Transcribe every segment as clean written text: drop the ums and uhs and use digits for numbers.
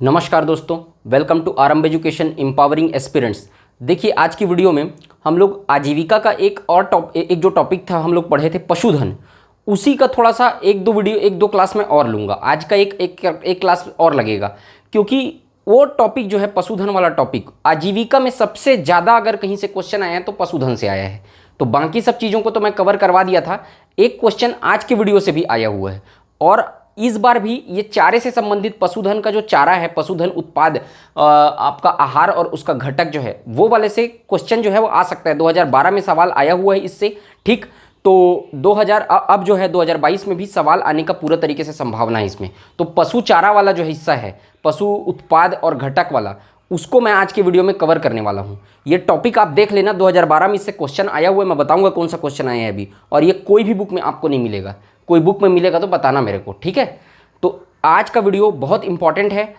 नमस्कार दोस्तों, welcome to आरंभ एजुकेशन एम्पावरिंग एस्पिरेंट्स। देखिए, आज की वीडियो में हम लोग आजीविका का एक जो टॉपिक था हम लोग पढ़े थे पशुधन, उसी का थोड़ा सा एक दो क्लास में और लूँगा। आज का एक क्लास और लगेगा, क्योंकि वो टॉपिक जो है पशुधन वाला टॉपिक आजीविका में सबसे ज़्यादा अगर कहीं से क्वेश्चन आया है तो पशुधन से आया है। तो बाकी सब चीज़ों को तो मैं कवर करवा दिया था, एक क्वेश्चन आज के वीडियो से भी आया हुआ है। और इस बार भी ये चारे से संबंधित पशुधन का जो चारा है, पशुधन उत्पाद, आपका आहार और उसका घटक जो है वो वाले से क्वेश्चन जो है वो आ सकता है। 2012 में सवाल आया हुआ है इससे, ठीक। तो 2000 अब जो है 2022 में भी सवाल आने का पूरा तरीके से संभावना है इसमें। तो पशु चारा वाला जो हिस्सा है, पशु उत्पाद और घटक वाला, उसको मैं आज के वीडियो में कवर करने वाला हूँ। ये टॉपिक आप देख लेना, 2012 में इससे क्वेश्चन आया हुआ है। मैं बताऊँगा कौन सा क्वेश्चन आया है अभी, और ये कोई भी बुक में आपको नहीं मिलेगा। कोई बुक में मिलेगा तो बताना मेरे को, ठीक है। तो आज का वीडियो बहुत इंपॉर्टेंट है,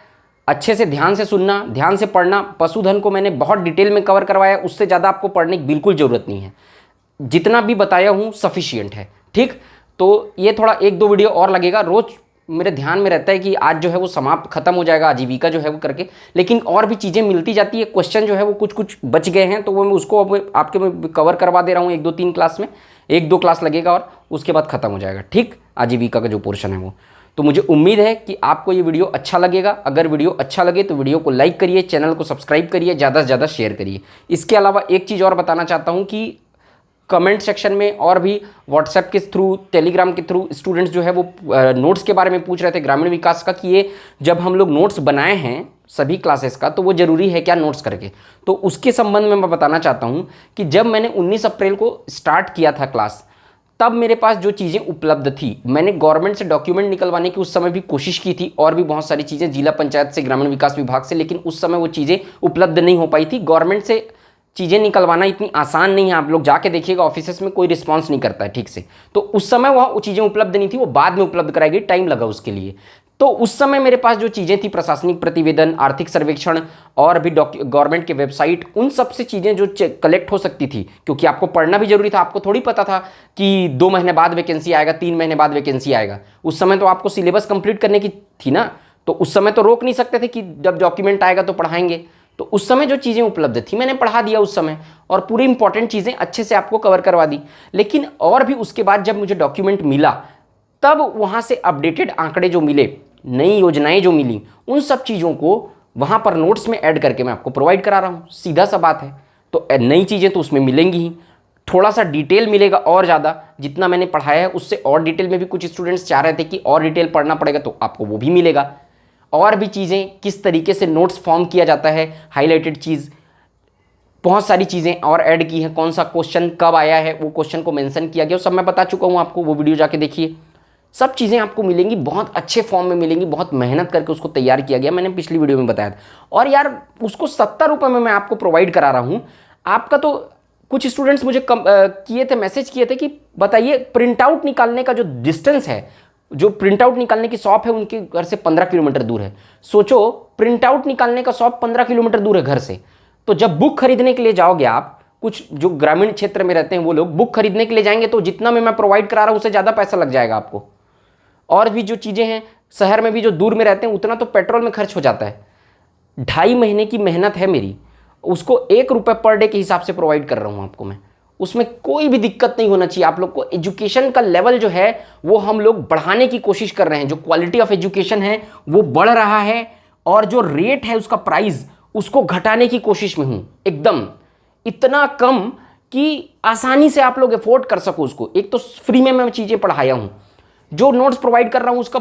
अच्छे से ध्यान से सुनना, ध्यान से पढ़ना। पशुधन को मैंने बहुत डिटेल में कवर करवाया, उससे ज़्यादा आपको पढ़ने की बिल्कुल ज़रूरत नहीं है। जितना भी बताया हूँ सफिशियंट है, ठीक। तो ये थोड़ा एक दो वीडियो और लगेगा। रोज़ मेरे ध्यान में रहता है कि आज जो है वो समाप्त खत्म हो जाएगा आजीविका जो है वो करके, लेकिन और भी चीज़ें मिलती जाती है। क्वेश्चन जो है वो कुछ कुछ बच गए हैं, तो वो मैं उसको अब आपके मैं कवर करवा दे रहा हूँ 1-2-3 क्लास में। 1-2 क्लास लगेगा और उसके बाद ख़त्म हो जाएगा, ठीक। आजीविका का जो पोर्शन है वो, तो मुझे उम्मीद है कि आपको ये वीडियो अच्छा लगेगा। अगर वीडियो अच्छा लगे तो वीडियो को लाइक करिए, चैनल को सब्सक्राइब करिए, ज़्यादा से ज़्यादा शेयर करिए। इसके अलावा एक चीज़ और बताना चाहता हूँ कि कमेंट सेक्शन में और भी व्हाट्सएप के थ्रू, टेलीग्राम के थ्रू स्टूडेंट्स जो है वो नोट्स के बारे में पूछ रहे थे ग्रामीण विकास का, कि ये जब हम लोग नोट्स बनाए हैं सभी क्लासेस का तो वो ज़रूरी है क्या नोट्स करके। तो उसके संबंध में मैं बताना चाहता हूँ कि जब मैंने 19 अप्रैल को स्टार्ट किया था क्लास, तब मेरे पास जो चीज़ें उपलब्ध थी, मैंने गवर्नमेंट से डॉक्यूमेंट निकलवाने की उस समय भी कोशिश की थी, और भी बहुत सारी चीज़ें जिला पंचायत से, ग्रामीण विकास विभाग से, लेकिन उस समय वो चीज़ें उपलब्ध नहीं हो पाई थी। गवर्नमेंट से चीज़ें निकलवाना इतनी आसान नहीं है, आप लोग जाके देखिएगा ऑफिसेस में कोई रिस्पांस नहीं करता है ठीक से। तो उस समय वह चीज़ें उपलब्ध नहीं थी, वो बाद में उपलब्ध कराई गई, टाइम लगा उसके लिए। तो उस समय मेरे पास जो चीज़ें थी, प्रशासनिक प्रतिवेदन, आर्थिक सर्वेक्षण और भी गवर्नमेंट के वेबसाइट, उन सब से चीज़ें जो कलेक्ट हो सकती थी, क्योंकि आपको पढ़ना भी जरूरी था। आपको थोड़ी पता था कि 2 महीने बाद वैकेंसी आएगा, 3 महीने बाद वैकेंसी आएगा। उस समय तो आपको सिलेबस कंप्लीट करने की थी ना, तो उस समय तो रोक नहीं सकते थे कि जब डॉक्यूमेंट आएगा तो पढ़ाएंगे। तो उस समय जो चीज़ें उपलब्ध थी मैंने पढ़ा दिया उस समय, और पूरी इंपॉर्टेंट चीज़ें अच्छे से आपको कवर करवा दी। लेकिन और भी उसके बाद जब मुझे डॉक्यूमेंट मिला, तब वहाँ से अपडेटेड आंकड़े जो मिले, नई योजनाएं जो मिली, उन सब चीज़ों को वहाँ पर नोट्स में ऐड करके मैं आपको प्रोवाइड करा रहा हूँ। सीधा सा बात है। तो नई चीज़ें तो उसमें मिलेंगी ही, थोड़ा सा डिटेल मिलेगा और ज़्यादा। जितना मैंने पढ़ाया है उससे और डिटेल में भी कुछ स्टूडेंट्स चाह रहे थे कि और डिटेल पढ़ना पड़ेगा, तो आपको वो भी मिलेगा। और भी चीज़ें, किस तरीके से नोट्स फॉर्म किया जाता है, हाईलाइटेड चीज़, बहुत सारी चीज़ें और ऐड की हैं। कौन सा क्वेश्चन कब आया है वो क्वेश्चन को मेंशन किया गया, वो सब मैं बता चुका हूँ आपको, वो वीडियो जाके देखिए। सब चीज़ें आपको मिलेंगी, बहुत अच्छे फॉर्म में मिलेंगी, बहुत मेहनत करके उसको तैयार किया गया, मैंने पिछली वीडियो में बताया था। और यार उसको 70 रुपये में मैं आपको प्रोवाइड करा रहा हूँ। आपका तो कुछ स्टूडेंट्स मुझे किए थे, मैसेज किए थे कि बताइए प्रिंट आउट निकालने का जो डिस्टेंस है, जो प्रिंट आउट निकालने की शॉप है उनके घर से 15 किलोमीटर दूर है। सोचो, प्रिंट आउट निकालने का शॉप 15 किलोमीटर दूर है घर से। तो जब बुक खरीदने के लिए जाओगे आप, कुछ जो ग्रामीण क्षेत्र में रहते हैं वो लोग बुक खरीदने के लिए जाएंगे, तो जितना मैं प्रोवाइड करा रहा हूँ उससे ज़्यादा पैसा लग जाएगा आपको। और भी जो चीज़ें हैं, शहर में भी जो दूर में रहते हैं उतना तो पेट्रोल में खर्च हो जाता है। 2.5 महीने की मेहनत है मेरी, उसको 1 रुपये पर डे के हिसाब से प्रोवाइड कर रहा हूँ आपको मैं। उसमें कोई भी दिक्कत नहीं होना चाहिए आप लोग को। एजुकेशन का लेवल जो है वो हम लोग बढ़ाने की कोशिश कर रहे हैं। जो क्वालिटी ऑफ एजुकेशन है वो बढ़ रहा है, और जो रेट है उसका प्राइस, उसको घटाने की कोशिश में हूँ एकदम। इतना कम कि आसानी से आप लोग अफोर्ड कर सको उसको। एक तो फ्री में मैं चीज़ें पढ़ाया हूँ, जो नोट्स प्रोवाइड कर रहा हूँ उसका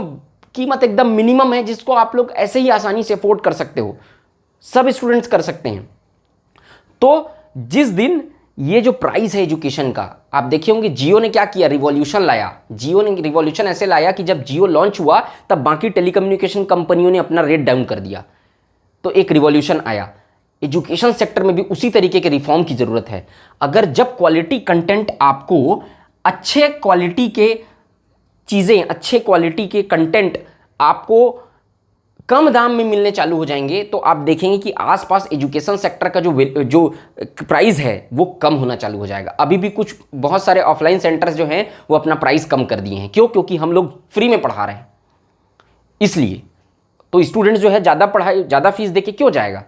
कीमत एकदम मिनिमम है, जिसको आप लोग ऐसे ही आसानी से अफोर्ड कर सकते हो, सब स्टूडेंट्स कर सकते हैं। तो जिस दिन ये जो प्राइस है एजुकेशन का, आप देखे होंगे जियो ने क्या किया, रिवॉल्यूशन लाया। जियो ने रिवॉल्यूशन ऐसे लाया कि जब जियो लॉन्च हुआ तब बाकी टेलीकम्युनिकेशन कंपनियों ने अपना रेट डाउन कर दिया। तो एक रिवॉल्यूशन आया। एजुकेशन सेक्टर में भी उसी तरीके के रिफॉर्म की ज़रूरत है। अगर जब क्वालिटी कंटेंट आपको, अच्छे क्वालिटी के चीज़ें, अच्छे क्वालिटी के कंटेंट आपको कम दाम में मिलने चालू हो जाएंगे, तो आप देखेंगे कि आसपास एजुकेशन सेक्टर का जो प्राइस है वो कम होना चालू हो जाएगा। अभी भी कुछ बहुत सारे ऑफलाइन सेंटर्स जो हैं वो अपना प्राइस कम कर दिए हैं। क्यों? क्योंकि हम लोग फ्री में पढ़ा रहे हैं, इसलिए। तो तो स्टूडेंट जो है ज़्यादा फीस दे के क्यों जाएगा?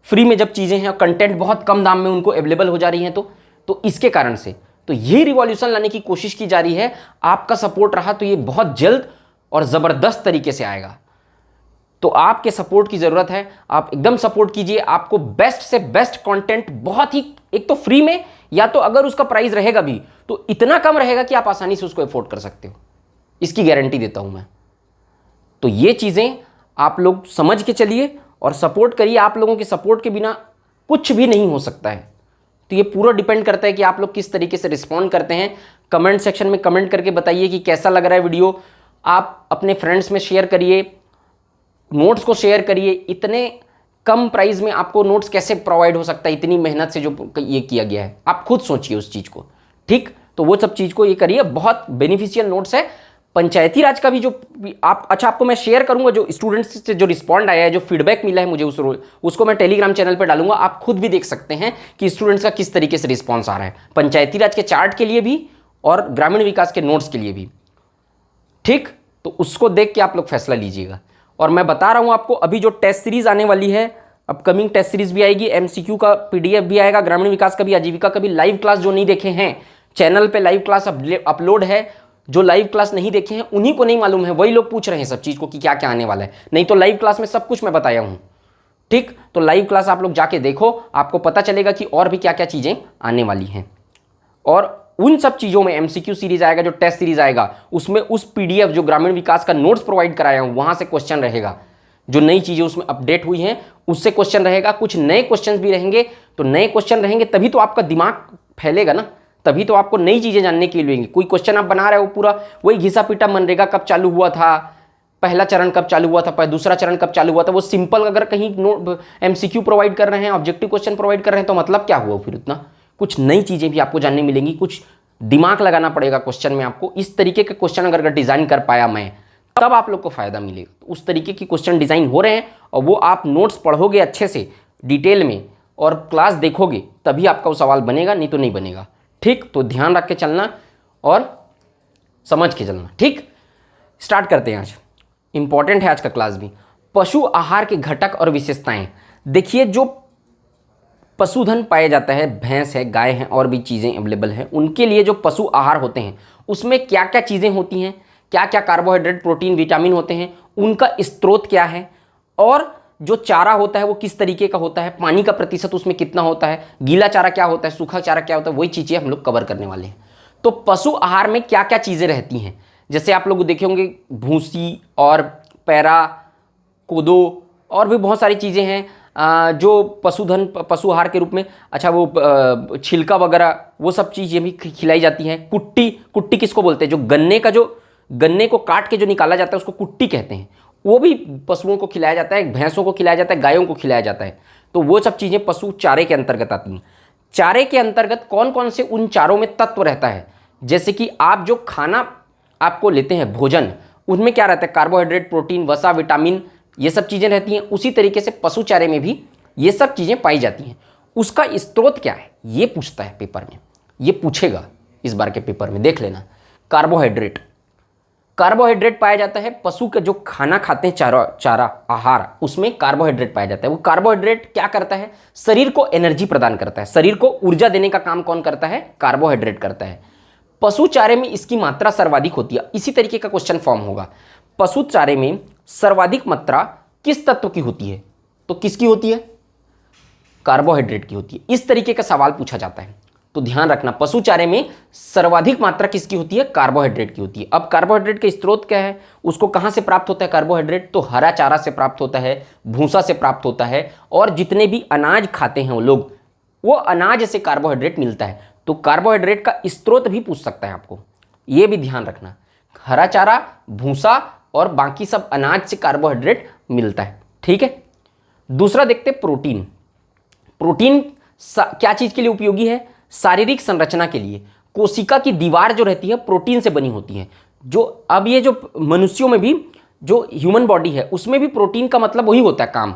फ्री में जब चीज़ें हैं, कंटेंट बहुत कम दाम में उनको अवेलेबल हो जा रही हैं, तो इसके कारण से तो ये रिवॉल्यूशन लाने की कोशिश की जा रही है। आपका सपोर्ट रहा तो ये बहुत जल्द और ज़बरदस्त तरीके से आएगा। तो आपके सपोर्ट की ज़रूरत है, आप एकदम सपोर्ट कीजिए। आपको बेस्ट से बेस्ट कंटेंट बहुत ही, एक तो फ्री में, या तो अगर उसका प्राइस रहेगा भी तो इतना कम रहेगा कि आप आसानी से उसको अफोर्ड कर सकते हो, इसकी गारंटी देता हूं मैं। तो ये चीज़ें आप लोग समझ के चलिए और सपोर्ट करिए। आप लोगों के सपोर्ट के बिना कुछ भी नहीं हो सकता है। तो ये पूरा डिपेंड करता है कि आप लोग किस तरीके से रिस्पॉन्ड करते हैं। कमेंट सेक्शन में कमेंट करके बताइए कि कैसा लग रहा है वीडियो। आप अपने फ्रेंड्स में शेयर करिए, नोट्स को शेयर करिए। इतने कम प्राइस में आपको नोट्स कैसे प्रोवाइड हो सकता है, इतनी मेहनत से जो ये किया गया है, आप खुद सोचिए उस चीज़ को। ठीक, तो वो सब चीज़ को ये करिए, बहुत बेनिफिशियल नोट्स है। पंचायती राज का भी जो आपको मैं शेयर करूंगा, जो स्टूडेंट्स से जो रिस्पॉन्ड आया है, जो फीडबैक मिला है मुझे, उसको मैं टेलीग्राम चैनल पर डालूंगा। आप खुद भी देख सकते हैं कि स्टूडेंट्स का किस तरीके से रिस्पॉन्स आ रहा है, पंचायती राज के चार्ट के लिए भी और ग्रामीण विकास के नोट्स के लिए भी। ठीक, तो उसको देख के आप लोग फैसला लीजिएगा। और मैं बता रहा हूं आपको, अभी जो टेस्ट सीरीज आने वाली है, अपकमिंग टेस्ट सीरीज भी आएगी, एमसीक्यू का पीडीएफ भी आएगा, ग्रामीण विकास का भी, आजीविका का भी। लाइव क्लास जो नहीं देखे हैं, चैनल पे लाइव क्लास अपलोड है। जो लाइव क्लास नहीं देखे हैं उन्हीं को नहीं मालूम है, वही लोग पूछ रहे हैं सब चीज़ को कि क्या क्या आने वाला है। नहीं तो लाइव क्लास में सब कुछ मैं बताया हूँ। ठीक, तो लाइव क्लास आप लोग जाके देखो, आपको पता चलेगा कि और भी क्या क्या चीज़ें आने वाली हैं। और उन सब चीज़ों में एमसीक्यू सीरीज आएगा, जो टेस्ट सीरीज आएगा, उसमें उस पीडीएफ जो ग्रामीण विकास का नोट्स प्रोवाइड कराया हूँ, वहाँ से क्वेश्चन रहेगा। जो नई चीज़ें उसमें अपडेट हुई हैं उससे क्वेश्चन रहेगा। कुछ नए क्वेश्चन भी रहेंगे। तो नए क्वेश्चन रहेंगे तभी तो आपका दिमाग फैलेगा ना, तभी तो आपको नई चीज़ें जानने के लिए मिलेंगी। कोई क्वेश्चन आप बना रहे हो पूरा वही घिसा पीटा, मनरेगा कब चालू हुआ था, पहला चरण कब चालू हुआ था, दूसरा चरण कब चालू हुआ था, वो सिंपल अगर कहीं एमसीक्यू प्रोवाइड कर रहे हैं, ऑब्जेक्टिव क्वेश्चन प्रोवाइड कर रहे हैं, तो मतलब क्या हुआ फिर उतना? कुछ नई चीज़ें भी आपको जानने मिलेंगी, कुछ दिमाग लगाना पड़ेगा क्वेश्चन में आपको। इस तरीके के क्वेश्चन अगर डिज़ाइन कर पाया मैं, तब आप लोग को फायदा मिलेगा। तो उस तरीके की क्वेश्चन डिज़ाइन हो रहे हैं, और वो आप नोट्स पढ़ोगे अच्छे से डिटेल में और क्लास देखोगे, तभी आपका वो सवाल बनेगा, नहीं तो नहीं बनेगा। ठीक, तो ध्यान रख के चलना और समझ के चलना। ठीक, स्टार्ट करते हैं। आज इंपॉर्टेंट है आज का क्लास भी। पशु आहार के घटक और विशेषताएं। देखिए, जो पशुधन पाया जाता है, भैंस है, गाय है, और भी चीज़ें अवेलेबल हैं, उनके लिए जो पशु आहार होते हैं उसमें क्या क्या चीज़ें होती हैं, क्या क्या कार्बोहाइड्रेट, प्रोटीन, विटामिन होते हैं, उनका स्रोत क्या है, और जो चारा होता है वो किस तरीके का होता है, पानी का प्रतिशत उसमें कितना होता है, गीला चारा क्या होता है, सूखा चारा क्या होता है, वही चीज़ें हम लोग कवर करने वाले हैं। तो पशु आहार में क्या क्या चीज़ें रहती हैं, जैसे आप लोग देखे होंगे भूसी और पैरा, कोदो, और भी बहुत सारी चीज़ें हैं जो पशु आहार के रूप में, अच्छा वो छिलका वगैरह, वो सब चीज़ें भी खिलाई जाती हैं। कुट्टी किसको बोलते हैं, जो गन्ने को काट के जो निकाला जाता है उसको कुट्टी कहते हैं, वो भी पशुओं को खिलाया जाता है, भैंसों को खिलाया जाता है, गायों को खिलाया जाता है। तो वो सब चीज़ें पशु चारे के अंतर्गत आती हैं। चारे के अंतर्गत कौन कौन से उन चारों में तत्व रहता है, जैसे कि आप जो खाना आपको लेते हैं भोजन, उनमें क्या रहता है, कार्बोहाइड्रेट, प्रोटीन, वसा, विटामिन, ये सब चीज़ें रहती हैं। उसी तरीके से पशु चारे में भी ये सब चीज़ें पाई जाती हैं। उसका स्रोत क्या है, ये पूछता है पेपर में, ये पूछेगा इस बार के पेपर में, देख लेना। कार्बोहाइड्रेट पाया जाता है, पशु का जो खाना खाते हैं, चारा आहार, उसमें कार्बोहाइड्रेट पाया जाता है। वो कार्बोहाइड्रेट क्या करता है, शरीर को एनर्जी प्रदान करता है, शरीर को ऊर्जा देने का काम कौन करता है, कार्बोहाइड्रेट करता है। पशु चारे में इसकी मात्रा सर्वाधिक होती है। इसी तरीके का क्वेश्चन फॉर्म होगा, पशु चारे में सर्वाधिक मात्रा किस तत्व की होती है, तो किसकी होती है, कार्बोहाइड्रेट की होती है। इस तरीके का सवाल पूछा जाता है, तो ध्यान रखना, पशु चारे में सर्वाधिक मात्रा किसकी होती है, कार्बोहाइड्रेट की होती है। अब कार्बोहाइड्रेट के स्रोत क्या है, उसको कहाँ से प्राप्त होता है कार्बोहाइड्रेट, तो हरा चारा से प्राप्त होता है, भूसा से प्राप्त होता है, और जितने भी अनाज खाते हैं वो लोग, वो अनाज से कार्बोहाइड्रेट मिलता है। तो कार्बोहाइड्रेट का स्रोत भी पूछ सकता है आपको, ये भी ध्यान रखना। हरा चारा, भूसा और बाकी सब अनाज से कार्बोहाइड्रेट मिलता है। ठीक है, दूसरा देखते प्रोटीन। प्रोटीन क्या चीज़ के लिए उपयोगी है, शारीरिक संरचना के लिए। कोशिका की दीवार जो रहती है प्रोटीन से बनी होती है। जो अब ये जो मनुष्यों में भी जो ह्यूमन बॉडी है उसमें भी प्रोटीन का मतलब वही होता है काम,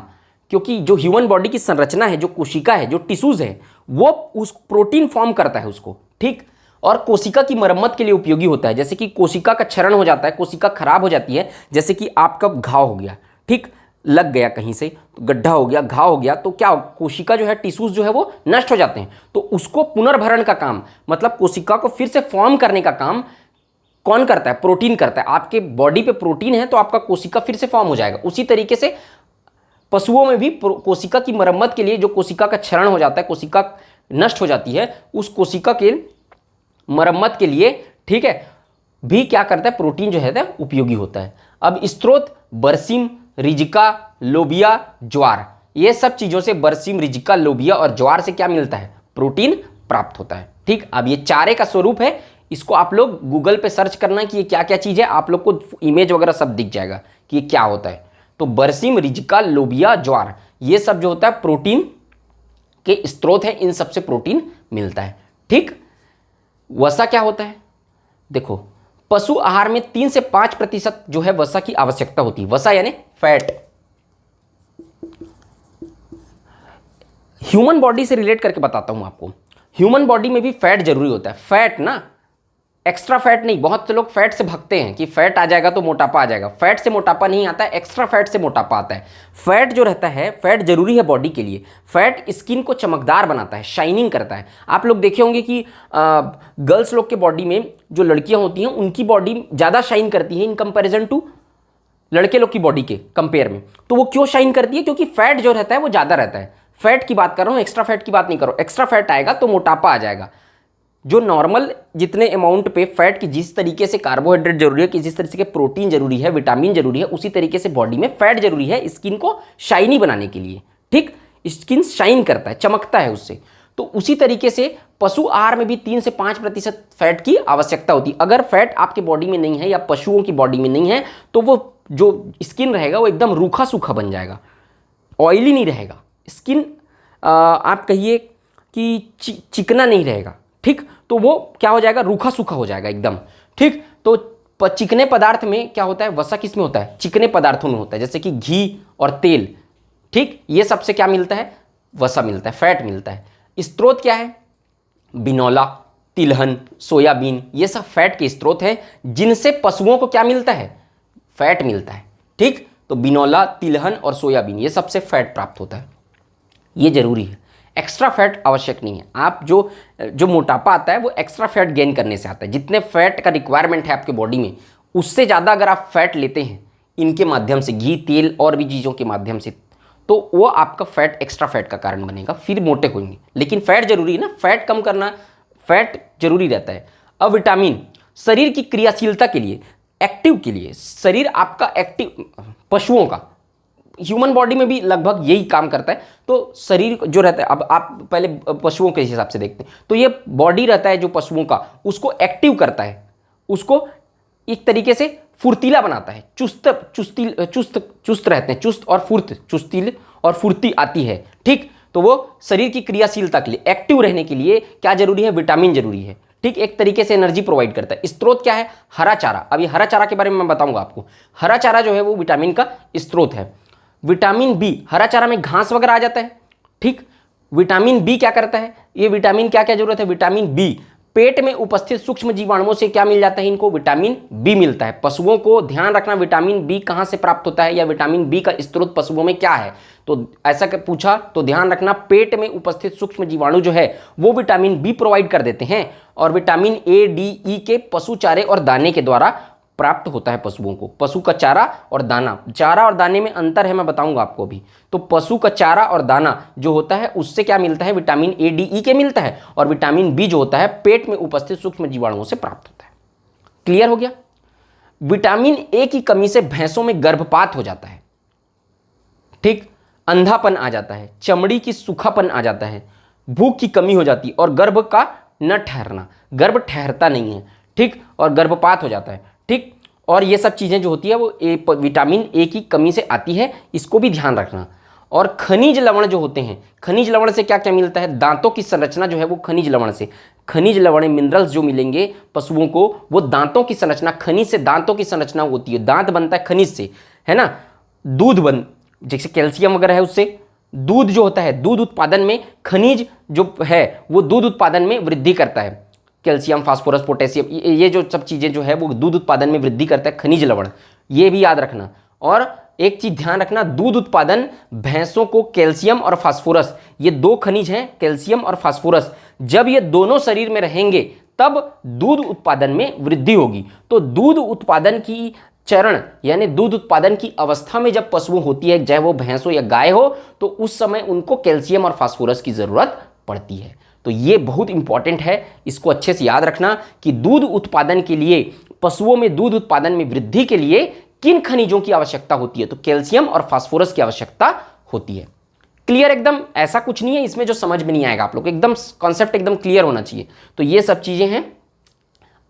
क्योंकि जो ह्यूमन बॉडी की संरचना है, जो कोशिका है, जो टिश्यूज है, वो उस प्रोटीन फॉर्म करता है उसको। ठीक, और कोशिका की मरम्मत के लिए उपयोगी होता है। जैसे कि कोशिका का क्षरण हो जाता है, कोशिका खराब हो जाती है, जैसे कि आपका घाव हो गया, ठीक, लग गया कहीं से, तो गड्ढा हो गया, घाव हो गया, तो क्या कोशिका जो है, टिश्यूज जो है वो नष्ट हो जाते हैं। तो उसको पुनर्भरण का काम, मतलब कोशिका को फिर से फॉर्म करने का काम कौन करता है? प्रोटीन करता है। आपके बॉडी पे प्रोटीन है तो आपका कोशिका फिर से फॉर्म हो जाएगा। उसी तरीके से पशुओं में भी कोशिका की मरम्मत के लिए, जो कोशिका का क्षरण हो जाता है, कोशिका नष्ट हो जाती है, उस कोशिका के मरम्मत के लिए, ठीक है, भी क्या करता है? प्रोटीन जो है उपयोगी होता है। अब स्रोत बरसीम, रिजिका, लोबिया, ज्वार, ये सब चीज़ों से, बरसीम, रिजिका, लोबिया और ज्वार से क्या मिलता है? प्रोटीन प्राप्त होता है। ठीक, अब ये चारे का स्वरूप है, इसको आप लोग गूगल पे सर्च करना कि ये क्या क्या चीज़ है, आप लोग को इमेज वगैरह सब दिख जाएगा कि ये क्या होता है। तो बरसीम, रिजिका, लोबिया, ज्वार, ये सब जो होता है प्रोटीन के स्रोत है, इन सब से प्रोटीन मिलता है। ठीक, वसा क्या होता है? देखो, पशु आहार में 3 से 5% जो है वसा की आवश्यकता होती है। वसा यानी फैट। ह्यूमन बॉडी से रिलेट करके बताता हूं आपको, ह्यूमन बॉडी में भी फैट जरूरी होता है। फैट ना, एक्स्ट्रा फैट नहीं। बहुत से लोग फैट से भागते हैं कि फैट आ जाएगा तो मोटापा आ जाएगा। फैट से मोटापा नहीं आता है, एक्स्ट्रा फैट से मोटापा आता है। फैट जो रहता है, फैट जरूरी है बॉडी के लिए। फैट स्किन को चमकदार बनाता है, शाइनिंग करता है। आप लोग देखे होंगे कि गर्ल्स लोग के बॉडी में, जो लड़कियां होती हैं उनकी बॉडी ज़्यादा शाइन करती है इन कंपेरिजन टू लड़के लोग की बॉडी के कंपेयर में। तो वो क्यों शाइन करती है? क्योंकि फैट जो रहता है वो ज़्यादा रहता है। फैट की बात कर रहा हूँ, एक्स्ट्रा फैट की बात नहीं कर रहा हूँ। एक्स्ट्रा फैट आएगा तो मोटापा आ जाएगा। जो नॉर्मल जितने अमाउंट पे फैट की, जिस तरीके से कार्बोहाइड्रेट जरूरी है, कि जिस तरीके से प्रोटीन जरूरी है, विटामिन जरूरी है, उसी तरीके से बॉडी में फैट जरूरी है स्किन को शाइनी बनाने के लिए। ठीक, स्किन शाइन करता है, चमकता है उससे। तो उसी तरीके से पशु आहार में भी 3 से 5% फैट की आवश्यकता होती है। अगर फैट आपके बॉडी में नहीं है या पशुओं की बॉडी में नहीं है तो वो जो स्किन रहेगा वो एकदम रूखा सूखा बन जाएगा, ऑयली नहीं रहेगा स्किन। आप कहिए कि चिकना नहीं रहेगा। ठीक, तो वो क्या हो जाएगा? रूखा सूखा हो जाएगा एकदम। ठीक, तो चिकने पदार्थ में क्या होता है? वसा किस में होता है? चिकने पदार्थों में होता है, जैसे कि घी और तेल। ठीक, ये सबसे क्या मिलता है? वसा मिलता है, फैट मिलता है। स्रोत क्या है? बिनौला, तिलहन, सोयाबीन, ये सब फैट के स्रोत हैं जिनसे पशुओं को क्या मिलता है? फैट मिलता है। ठीक, तो बिनौला, तिलहन और सोयाबीन, ये सबसे फैट प्राप्त होता है। ये जरूरी है, एक्स्ट्रा फैट आवश्यक नहीं है। आप जो मोटापा आता है वो एक्स्ट्रा फैट गेन करने से आता है। जितने फैट का रिक्वायरमेंट है आपके बॉडी में, उससे ज़्यादा अगर आप फैट लेते हैं इनके माध्यम से, घी, तेल और भी चीज़ों के माध्यम से, तो वो आपका फैट, एक्स्ट्रा फैट का कारण बनेगा, फिर मोटे होंगे। लेकिन फैट जरूरी है ना, फैट कम करना, फैट जरूरी रहता है। अब विटामिन शरीर की क्रियाशीलता के लिए, एक्टिव के लिए, शरीर आपका एक्टिव, पशुओं का, ह्यूमन बॉडी में भी लगभग यही काम करता है। तो शरीर जो रहता है, अब आप पहले पशुओं के हिसाब से देखते हैं, तो ये बॉडी रहता है जो पशुओं का, उसको एक्टिव करता है, उसको एक तरीके से फुर्तीला बनाता है, चुस्त रहते हैं, चुस्त और फुर्त, चुस्तील और फुर्ती आती है। ठीक, तो वो शरीर की क्रियाशीलता के लिए, एक्टिव रहने के लिए क्या जरूरी है? विटामिन जरूरी है। ठीक, एक तरीके से एनर्जी प्रोवाइड करता है। स्रोत क्या है? हरा चारा। अभी हरा चारा के बारे में मैं बताऊंगा आपको। हरा चारा जो है वो विटामिन का स्रोत है। विटामिन बी, हरा चारा में घास वगैरह आ जाता है। ठीक, विटामिन बी क्या करता है? ये विटामिन क्या क्या जरूरत है? विटामिन बी, पेट में उपस्थित सूक्ष्म जीवाणुओं से क्या मिल जाता है? इनको विटामिन बी मिलता है। पशुओं को ध्यान रखना, विटामिन बी कहाँ से प्राप्त होता है या विटामिन बी का स्रोत पशुओं में क्या है? तो ऐसा पूछा तो ध्यान रखना, पेट में उपस्थित सूक्ष्म जीवाणु जो है वो विटामिन बी प्रोवाइड कर देते हैं, और विटामिन ए, डी, ई के पशु चारे और दाने के द्वारा प्राप्त होता है पशुओं को। पशु का चारा और दाना, चारा और दाने में अंतर है, मैं बताऊंगा आपको अभी। तो पशु का चारा और दाना जो होता है उससे क्या मिलता है? विटामिन ए, डी, ई के मिलता है, और विटामिन बी जो होता है पेट में उपस्थित सूक्ष्म जीवाणुओं से प्राप्त होता है। क्लियर हो गया? विटामिन ए की कमी से भैंसों में गर्भपात हो जाता है। ठीक, अंधापन आ जाता है, चमड़ी की सूखापन आ जाता है, भूख की कमी हो जाती है, और गर्भ का न ठहरना, गर्भ ठहरता नहीं है। ठीक, और गर्भपात हो जाता है। ठीक, और ये सब चीज़ें जो होती है वो विटामिन ए की कमी से आती है, इसको भी ध्यान रखना। और खनिज लवण जो होते हैं, खनिज लवण से क्या क्या मिलता है? दांतों की संरचना जो है वो खनिज लवण से, खनिज लवण मिनरल्स जो मिलेंगे पशुओं को, वो दांतों की संरचना, खनिज से दांतों की संरचना होती है। दांत बनता है खनिज से, है ना। दूध जैसे कैल्शियम वगैरह है उससे। दूध जो होता है, दूध उत्पादन में खनिज जो है वो दूध उत्पादन में वृद्धि करता है। कैल्शियम, फास्फोरस, पोटेशियम, ये जो सब चीज़ें जो है वो दूध उत्पादन में वृद्धि करता है, खनिज लवण, ये भी याद रखना। और एक चीज ध्यान रखना, दूध उत्पादन भैंसों को कैल्शियम और फास्फोरस, ये दो खनिज हैं कैल्शियम और फास्फोरस, जब ये दोनों शरीर में रहेंगे तब दूध उत्पादन में वृद्धि होगी। तो दूध उत्पादन की चरण यानी दूध उत्पादन की अवस्था में जब पशु होती है, चाहे वो भैंस हो या गाय हो, तो उस समय उनको कैल्शियम और फास्फोरस की जरूरत पड़ती है। तो ये बहुत इंपॉर्टेंट है, इसको अच्छे से याद रखना कि दूध उत्पादन के लिए, पशुओं में दूध उत्पादन में वृद्धि के लिए किन खनिजों की आवश्यकता होती है, तो कैल्शियम और फास्फोरस की आवश्यकता होती है। क्लियर एकदम, ऐसा कुछ नहीं है इसमें जो समझ में नहीं आएगा, आप लोग एकदम कॉन्सेप्ट एकदम क्लियर होना चाहिए। तो ये सब चीजें हैं।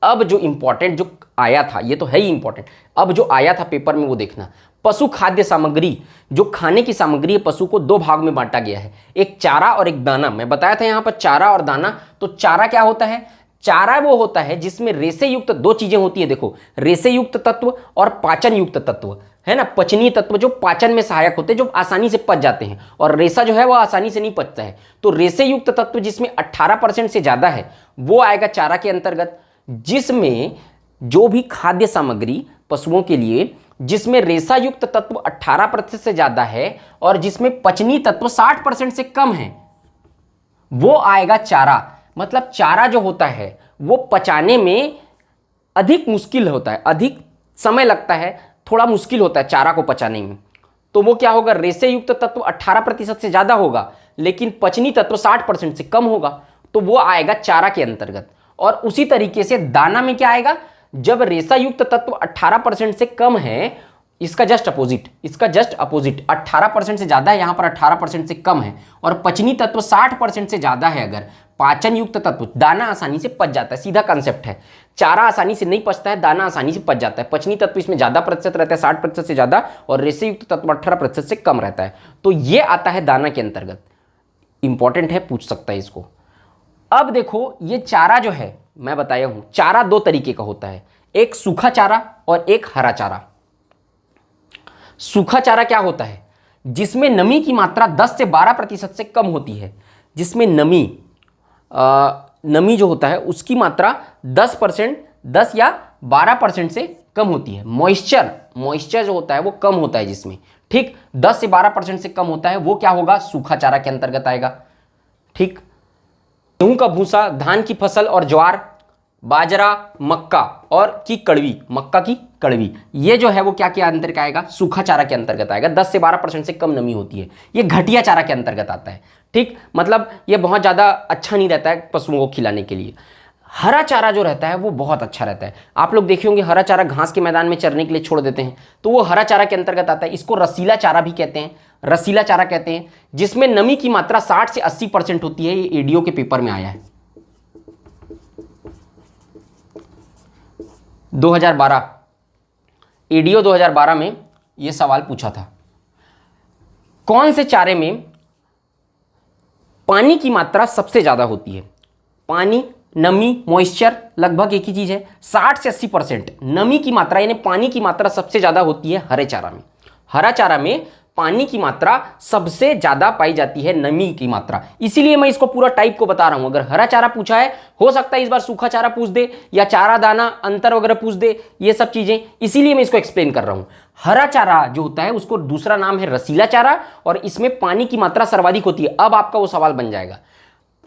अब जो इंपॉर्टेंट जो आया था, ये तो है ही इंपॉर्टेंट, अब जो आया था पेपर में वो देखना। पशु खाद्य सामग्री, जो खाने की सामग्री है पशु को दो भाग में बांटा गया है, एक चारा और एक दाना। मैं बताया था यहां पर चारा और दाना। तो चारा क्या होता है? चारा वो होता है जिसमें रेशे युक्त दो चीजें होती है, देखो, रेशे युक्त तत्व और पाचन युक्त तत्व, है ना, पचनीय तत्व जो पाचन में सहायक होते हैं, जो आसानी से पच जाते हैं, और रेशा जो है वो आसानी से नहीं पचता है। तो रेशे युक्त तत्व जिसमें 18% से ज्यादा है वो आएगा चारा के अंतर्गत। जिसमें जो भी खाद्य सामग्री पशुओं के लिए जिसमें रेशा युक्त तत्व 18% से ज्यादा है और जिसमें पचनीय तत्व 60% से कम है, वो आएगा चारा। मतलब चारा जो होता है वो पचाने में अधिक मुश्किल होता है, अधिक समय लगता है, थोड़ा मुश्किल होता है चारा को पचाने में। तो वो क्या होगा? रेशे युक्त तत्व 18% से ज्यादा होगा लेकिन पचनी तत्व 60% से कम होगा, तो वो आएगा चारा के अंतर्गत। और उसी तरीके से दाना में क्या आएगा? जब रेशा युक्त तत्व 18% से कम है, इसका जस्ट अपोजिट, 18% से ज्यादा है, यहां पर 18% से कम है, और पचनी तत्व 60% से ज्यादा है, अगर पाचन युक्त तत्व, दाना आसानी से पच जाता है। सीधा कंसेप्ट है, चारा आसानी से नहीं पचता है, दाना आसानी से पच जाता है। पचनी तत्व इसमें ज्यादा प्रतिशत रहता है, 60% से ज्यादा, और रेशे युक्त तत्व 18% से कम रहता है। तो ये आता है दाना के अंतर्गत। इंपॉर्टेंट है, पूछ सकता है इसको। अब देखो, ये चारा जो है मैं बताया हूं, चारा दो तरीके का होता है, एक सूखा चारा और एक हरा चारा। सूखा चारा क्या होता है? जिसमें नमी की मात्रा 10 से 12% से कम होती है, जिसमें नमी जो होता है उसकी मात्रा 10 या 12% से कम होती है। मॉइस्चर जो होता है वो कम होता है जिसमें, ठीक, 10 से 12% से कम होता है, वो क्या होगा? सूखा चारा के अंतर्गत आएगा। ठीक, गेहूं का भूसा, धान की फसल और ज्वार, बाजरा, मक्का और की कड़वी, मक्का की कड़वी, ये जो है वो क्या के अंतर्गत आएगा? सूखा चारा के अंतर्गत आएगा। 10 से 12% से कम नमी होती है, ये घटिया चारा के अंतर्गत आता है। ठीक, मतलब ये बहुत ज़्यादा अच्छा नहीं रहता है पशुओं को खिलाने के लिए। हरा चारा जो रहता है वो बहुत अच्छा रहता है। आप लोग देखे होंगे हरा चारा घास के मैदान में चरने के लिए छोड़ देते हैं, तो वो हरा चारा के अंतर्गत आता है। इसको रसीला चारा भी कहते हैं, रसीला चारा कहते हैं, जिसमें नमी की मात्रा 60 से 80% होती है। ये एडीओ के पेपर में आया है 2012, एडीओ 2012 में ये सवाल पूछा था। कौन से चारे में पानी की मात्रा सबसे ज्यादा होती है? पानी, नमी, मॉइस्चर लगभग एक ही चीज है। 60 से 80% नमी की मात्रा यानी पानी की मात्रा सबसे ज्यादा होती है हरे चारा में। हरा चारा में पानी की मात्रा सबसे ज्यादा पाई जाती है, नमी की मात्रा। इसीलिए मैं इसको पूरा टाइप को बता रहा हूं। अगर हरा चारा पूछा है, हो सकता है इस बार सूखा चारा पूछ दे या चारा दाना अंतर वगैरह पूछ दे, ये सब चीजें, इसीलिए मैं इसको एक्सप्लेन कर रहा हूं। हरा चारा जो होता है उसको दूसरा नाम है रसीला चारा, और इसमें पानी की मात्रा सर्वाधिक होती है। अब आपका वो सवाल बन जाएगा,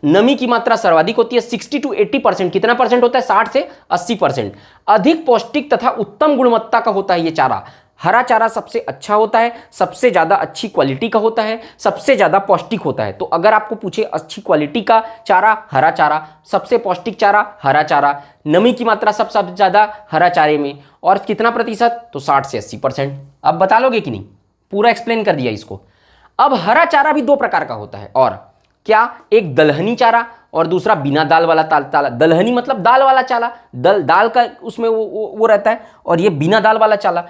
नमी की मात्रा सर्वाधिक होती है 60 to 80%। कितना परसेंट होता है? 60 से 80%। अधिक पौष्टिक तथा उत्तम गुणवत्ता का होता है ये चारा। हरा चारा सबसे अच्छा होता है, सबसे ज्यादा अच्छी क्वालिटी का होता है, सबसे ज्यादा पौष्टिक होता है। तो अगर आपको पूछे अच्छी क्वालिटी का चारा हरा चारा, सबसे पौष्टिक चारा हरा चारा, नमी की मात्रा सबसे ज्यादा हरा चारे में, और कितना प्रतिशत? तो 60 से 80%। अब बता लोगे कि नहीं? पूरा एक्सप्लेन कर दिया इसको। अब हरा चारा भी दो प्रकार का होता है, और क्या? एक दलहनी चारा और दूसरा बिना दाल वाला चारा। दलहनी मतलब दाल वाला चारा, दाल का उसमें वो रहता है, और ये बिना दाल वाला चारा।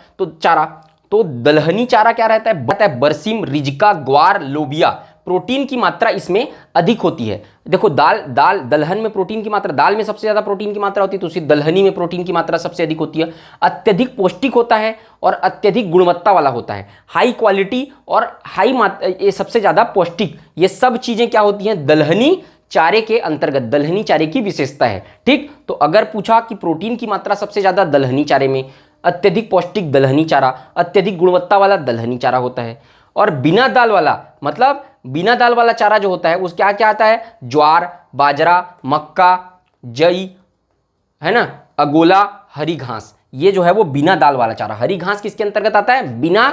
तो दलहनी चारा क्या रहता है? बरसीम, रिजका, ग्वार, लोबिया। प्रोटीन की मात्रा इसमें अधिक होती है। देखो, दलहन में प्रोटीन की मात्रा, दाल में सबसे ज्यादा प्रोटीन की मात्रा होती है, तो उसी दलहनी में प्रोटीन की मात्रा सबसे अधिक होती है। अत्यधिक पौष्टिक होता है और अत्यधिक गुणवत्ता वाला होता है। हाई क्वालिटी और हाई मात्रा, ये सबसे ज्यादा पौष्टिक, ये सब चीजें क्या होती हैं? दलहनी चारे के अंतर्गत, दलहनी चारे की विशेषता है। ठीक, तो अगर पूछा कि प्रोटीन की मात्रा सबसे ज्यादा दलहनी चारे में, अत्यधिक पौष्टिक दलहनी चारा, अत्यधिक गुणवत्ता वाला दलहनी चारा होता है। और बिना दाल वाला मतलब बिना दाल वाला चारा जो होता है उस क्या क्या आता है, ज्वार, बाजरा, मक्का, जई, है ना, अगोला, हरी घास, ये जो है वो बिना दाल वाला चारा। हरी घास किसके अंतर्गत आता है, बिना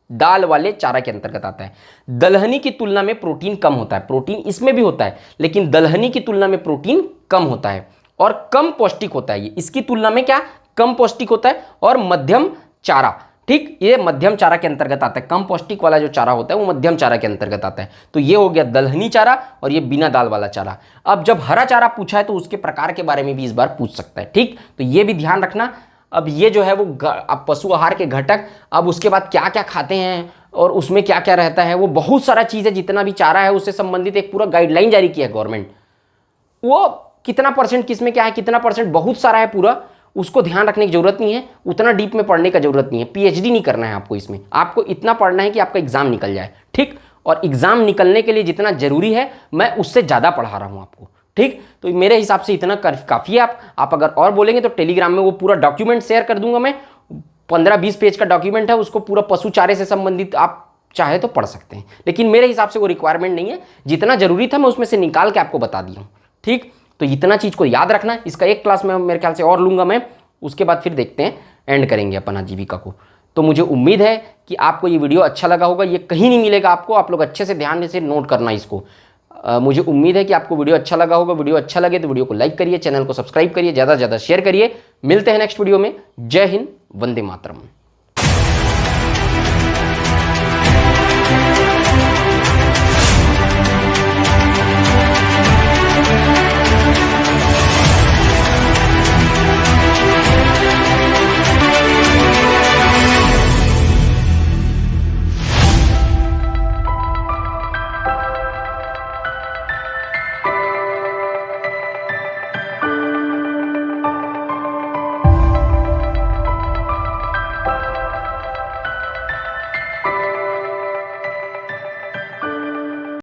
दाल वाले चारा के अंतर्गत आता है। दलहनी की तुलना में प्रोटीन कम होता है, प्रोटीन इसमें भी होता है लेकिन दलहनी की तुलना में प्रोटीन कम होता है और कम पौष्टिक होता है। ये इसकी तुलना में क्या, कम पौष्टिक होता है और मध्यम चारा, ठीक, ये मध्यम चारा के अंतर्गत आता है। कम पौष्टिक वाला जो चारा होता है वो मध्यम चारा के अंतर्गत आता है। तो ये हो गया दलहनी चारा और ये बिना दाल वाला चारा। अब जब हरा चारा पूछा है तो उसके प्रकार के बारे में भी इस बार पूछ सकता है, ठीक, तो ये भी ध्यान रखना। अब ये जो है वो अब पशु आहार के घटक, अब उसके बाद क्या क्या खाते हैं और उसमें क्या क्या रहता है, वो बहुत सारा चीज़ है। जितना भी चारा है उससे संबंधित एक पूरा गाइडलाइन जारी किया है गवर्नमेंट, वो कितना परसेंट किस में क्या है, कितना परसेंट, बहुत सारा है पूरा, उसको ध्यान रखने की जरूरत नहीं है, उतना डीप में पढ़ने का जरूरत नहीं है। पीएचडी नहीं करना है आपको इसमें, आपको इतना पढ़ना है कि आपका एग्जाम निकल जाए, ठीक। और एग्जाम निकलने के लिए जितना जरूरी है मैं उससे ज़्यादा पढ़ा रहा हूँ आपको, ठीक। तो मेरे हिसाब से इतना काफ़ी है। आप अगर और बोलेंगे तो टेलीग्राम में वो पूरा डॉक्यूमेंट शेयर कर दूंगा मैं, 15-20 पेज का डॉक्यूमेंट है, उसको पूरा पशु चारे से संबंधित आप चाहे तो पढ़ सकते हैं, लेकिन मेरे हिसाब से वो रिक्वायरमेंट नहीं है। जितना जरूरी था मैं उसमें से निकाल के आपको बता दिया हूँ, ठीक। तो इतना चीज़ को याद रखना। इसका एक क्लास में मेरे ख्याल से और लूँगा मैं, उसके बाद फिर देखते हैं, एंड करेंगे अपन आजीविका को। तो मुझे उम्मीद है कि आपको ये वीडियो अच्छा लगा होगा। ये कहीं नहीं मिलेगा आपको, आप लोग अच्छे से ध्यान से नोट करना इसको। मुझे उम्मीद है कि आपको वीडियो अच्छा लगा होगा। वीडियो अच्छा लगे तो वीडियो को लाइक करिए, चैनल को सब्सक्राइब करिए, ज़्यादा से ज़्यादा शेयर करिए। मिलते हैं नेक्स्ट वीडियो में। जय हिंद, वंदे मातरम।